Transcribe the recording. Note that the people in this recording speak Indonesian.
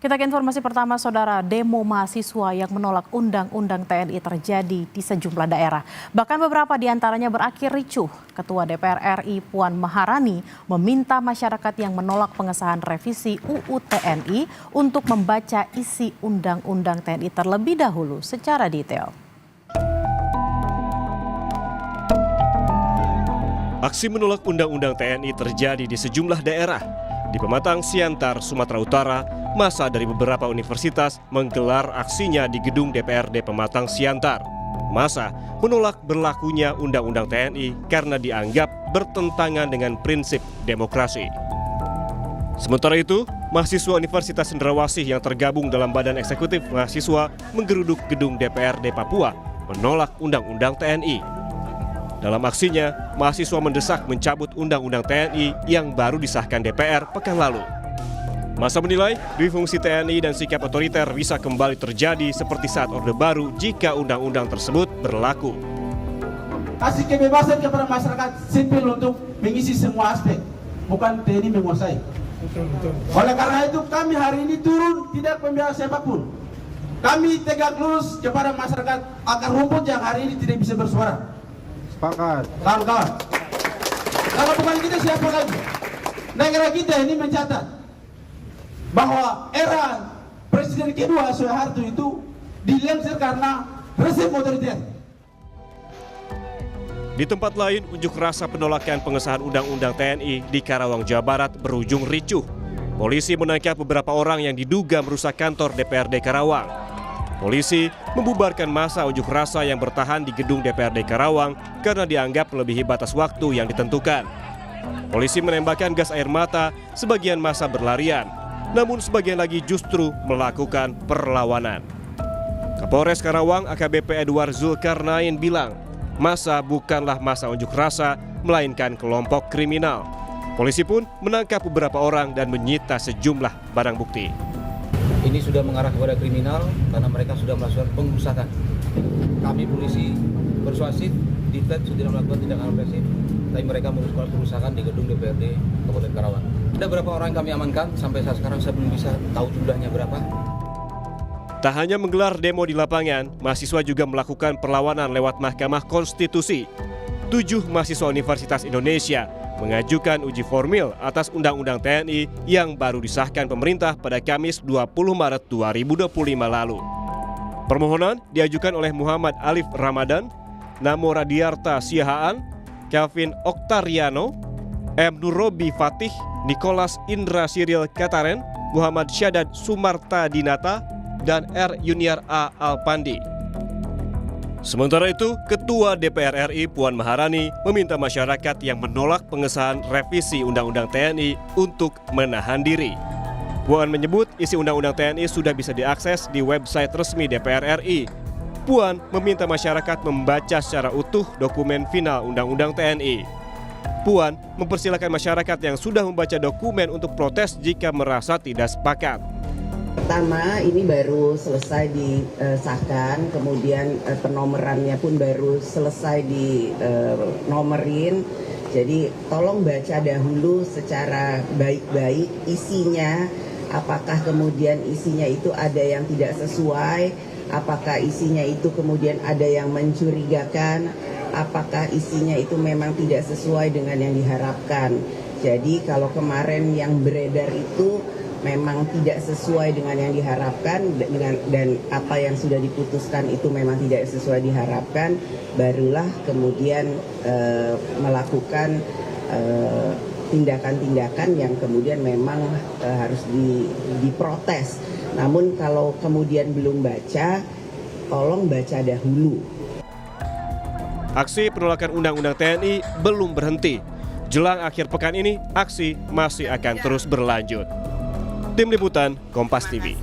Kita ke informasi pertama, saudara. Demo mahasiswa yang menolak Undang-Undang TNI terjadi di sejumlah daerah. Bahkan beberapa di antaranya berakhir ricuh. Ketua DPR RI Puan Maharani meminta masyarakat yang menolak pengesahan revisi UU TNI untuk membaca isi Undang-Undang TNI terlebih dahulu secara detail. Aksi menolak Undang-Undang TNI terjadi di sejumlah daerah. Di Pematang Siantar, Sumatera Utara, massa dari beberapa universitas menggelar aksinya di gedung DPRD Pematang Siantar. Massa menolak berlakunya Undang-Undang TNI karena dianggap bertentangan dengan prinsip demokrasi. Sementara itu, mahasiswa Universitas Cendrawasih yang tergabung dalam Badan Eksekutif Mahasiswa menggeruduk gedung DPRD Papua menolak Undang-Undang TNI. Dalam aksinya, mahasiswa mendesak mencabut Undang-Undang TNI yang baru disahkan DPR pekan lalu. Massa menilai difungsi TNI dan sikap otoriter bisa kembali terjadi seperti saat Orde Baru jika undang-undang tersebut berlaku. Kasih kebebasan kepada masyarakat sipil untuk mengisi semua aspek, bukan TNI menguasai. Oleh karena itu kami hari ini turun tidak membiarkan siapapun. Kami tegak lurus kepada masyarakat akar rumput yang hari ini tidak bisa bersuara. Sepakat. Kawan-kawan, kalau bukan kita siapa lagi? Negara kita ini mencatat bahwa era Presiden kedua Soeharto itu dilensir karena rezim otoriter. Di tempat lain, unjuk rasa penolakan pengesahan Undang-Undang TNI di Karawang, Jawa Barat berujung ricuh. Polisi menangkap beberapa orang yang diduga merusak kantor DPRD Karawang. Polisi membubarkan massa unjuk rasa yang bertahan di gedung DPRD Karawang karena dianggap melebihi batas waktu yang ditentukan. Polisi menembakkan gas air mata, sebagian massa berlarian, namun sebagian lagi justru melakukan perlawanan. Kapolres Karawang AKBP Edward Zulkarnain bilang, massa bukanlah massa unjuk rasa, melainkan kelompok kriminal. Polisi pun menangkap beberapa orang dan menyita sejumlah barang bukti. Ini sudah mengarah kepada kriminal karena mereka sudah melakukan pengerusakan. Kami polisi persuasif, Ditjen sudah melakukan tindakan represif, tapi mereka melakukan pengerusakan di gedung DPRD Kabupaten Karawang. Ada beberapa orang yang kami amankan, sampai saat sekarang saya belum bisa tahu jumlahnya berapa. Tak hanya menggelar demo di lapangan, mahasiswa juga melakukan perlawanan lewat Mahkamah Konstitusi. 7 mahasiswa Universitas Indonesia mengajukan uji formil atas Undang-Undang TNI yang baru disahkan pemerintah pada Kamis 20 Maret 2025 lalu. Permohonan diajukan oleh Muhammad Alif Ramadan, Namo Radiarta Siahaan, Kelvin Oktariano, M. Nurobi Fatih, Nicholas Indra Siril Kataren, Muhammad Syadad Sumarta Dinata, dan R. Yuniar A. Alpandi. Sementara itu, Ketua DPR RI Puan Maharani meminta masyarakat yang menolak pengesahan revisi Undang-Undang TNI untuk menahan diri. Puan menyebut isi Undang-Undang TNI sudah bisa diakses di website resmi DPR RI. Puan meminta masyarakat membaca secara utuh dokumen final Undang-Undang TNI. Puan mempersilahkan masyarakat yang sudah membaca dokumen untuk protes jika merasa tidak sepakat. Pertama, ini baru selesai disahkan, kemudian penomorannya pun baru selesai dinomerin. Jadi tolong baca dahulu secara baik-baik isinya, apakah kemudian isinya itu ada yang tidak sesuai, apakah isinya itu kemudian ada yang mencurigakan, apakah isinya itu memang tidak sesuai dengan yang diharapkan. Jadi kalau kemarin yang beredar itu memang tidak sesuai dengan yang diharapkan dan apa yang sudah diputuskan itu memang tidak sesuai diharapkan, barulah kemudian melakukan tindakan-tindakan yang kemudian memang harus diprotes. Namun kalau kemudian belum baca, tolong baca dahulu. Aksi penolakan Undang-Undang TNI belum berhenti. Jelang akhir pekan ini, aksi masih akan terus berlanjut. Tim Liputan Kompas TV.